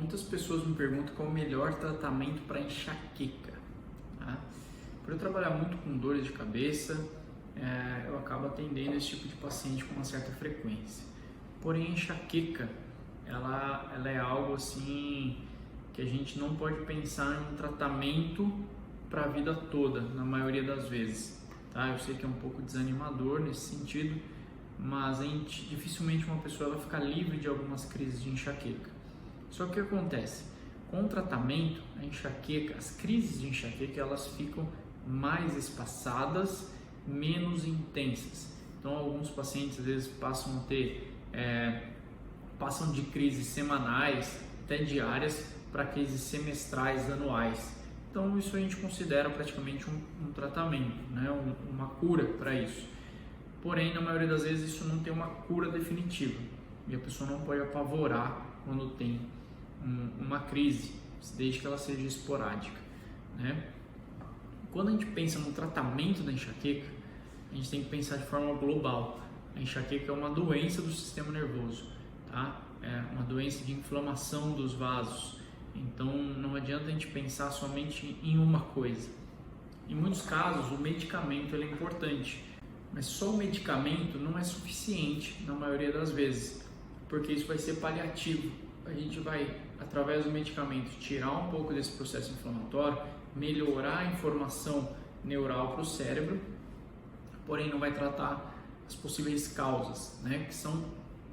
Muitas pessoas me perguntam qual é o melhor tratamento para enxaqueca. Tá? Por eu trabalhar muito com dores de cabeça, eu acabo atendendo esse tipo de paciente com uma certa frequência. Porém, a enxaqueca, ela é algo assim que a gente não pode pensar em um tratamento para a vida toda, na maioria das vezes. Tá? Eu sei que é um pouco desanimador nesse sentido, mas dificilmente uma pessoa vai ficar livre de algumas crises de enxaqueca. Só que o que acontece? Com o tratamento, a enxaqueca, as crises de enxaqueca, elas ficam mais espaçadas, menos intensas. Então, alguns pacientes às vezes passam de crises semanais até diárias para crises semestrais, anuais. Então, isso a gente considera praticamente um tratamento, né? Uma cura para isso. Porém, na maioria das vezes, isso não tem uma cura definitiva e a pessoa não pode apavorar quando tem uma crise, desde que ela seja esporádica, né? Quando a gente pensa no tratamento da enxaqueca, a gente tem que pensar de forma global. A enxaqueca é uma doença do sistema nervoso, tá? É uma doença de inflamação dos vasos. Então, não adianta a gente pensar somente em uma coisa. Em muitos casos, o medicamento é importante, mas só o medicamento não é suficiente na maioria das vezes, porque isso vai ser paliativo. A gente vai, através do medicamento, tirar um pouco desse processo inflamatório, melhorar a informação neural para o cérebro, porém não vai tratar as possíveis causas, né, que são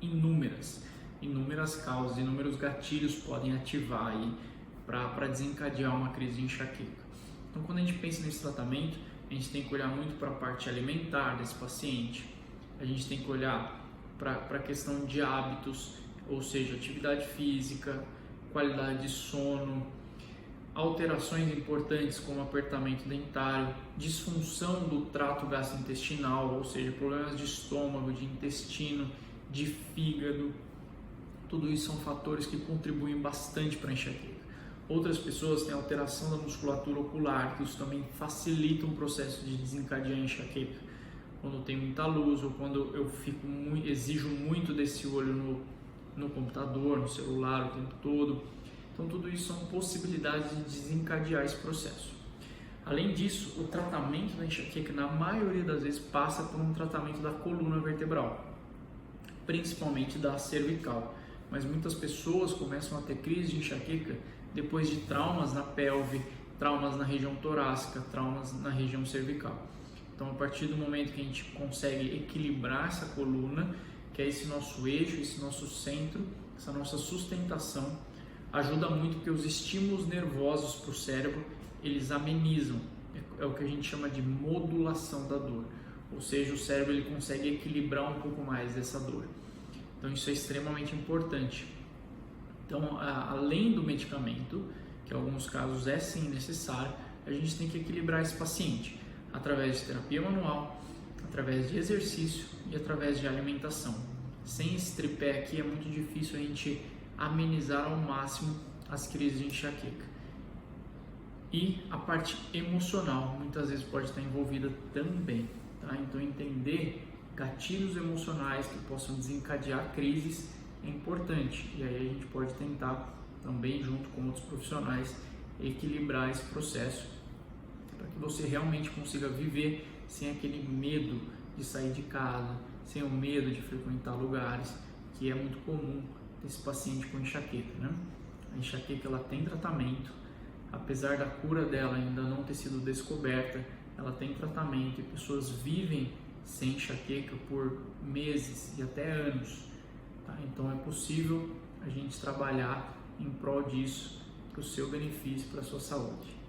inúmeras causas, inúmeros gatilhos podem ativar aí para desencadear uma crise de enxaqueca. Então, quando a gente pensa nesse tratamento, a gente tem que olhar muito para a parte alimentar desse paciente, a gente tem que olhar para a questão de hábitos, ou seja, atividade física, qualidade de sono, alterações importantes como apertamento dentário, disfunção do trato gastrointestinal, ou seja, problemas de estômago, de intestino, de fígado. Tudo isso são fatores que contribuem bastante para a enxaqueca. Outras pessoas têm alteração da musculatura ocular, que isso também facilita um processo de desencadear a enxaqueca. Quando tem muita luz ou quando eu exijo muito desse olho no computador, no celular o tempo todo. Então, tudo isso são possibilidades de desencadear esse processo. Além disso, o tratamento da enxaqueca, na maioria das vezes, passa por um tratamento da coluna vertebral, principalmente da cervical. Mas muitas pessoas começam a ter crise de enxaqueca depois de traumas na pelve, traumas na região torácica, traumas na região cervical. Então, a partir do momento que a gente consegue equilibrar essa coluna, que é esse nosso eixo, esse nosso centro, essa nossa sustentação, ajuda muito porque os estímulos nervosos para o cérebro, eles amenizam, é o que a gente chama de modulação da dor, ou seja, o cérebro ele consegue equilibrar um pouco mais dessa dor. Então isso é extremamente importante. Então, além do medicamento, que em alguns casos é sim necessário, a gente tem que equilibrar esse paciente através de terapia manual, através de exercício e através de alimentação. Sem esse tripé aqui é muito difícil a gente amenizar ao máximo as crises de enxaqueca. E a parte emocional muitas vezes pode estar envolvida também, tá? Então, entender gatilhos emocionais que possam desencadear crises é importante, e aí a gente pode tentar também, junto com outros profissionais, equilibrar esse processo para que você realmente consiga viver sem aquele medo de sair de casa, sem o medo de frequentar lugares, que é muito comum desse paciente com enxaqueca, né? A enxaqueca ela tem tratamento, apesar da cura dela ainda não ter sido descoberta, ela tem tratamento e pessoas vivem sem enxaqueca por meses e até anos, tá? Então é possível a gente trabalhar em prol disso, para o seu benefício, para a sua saúde.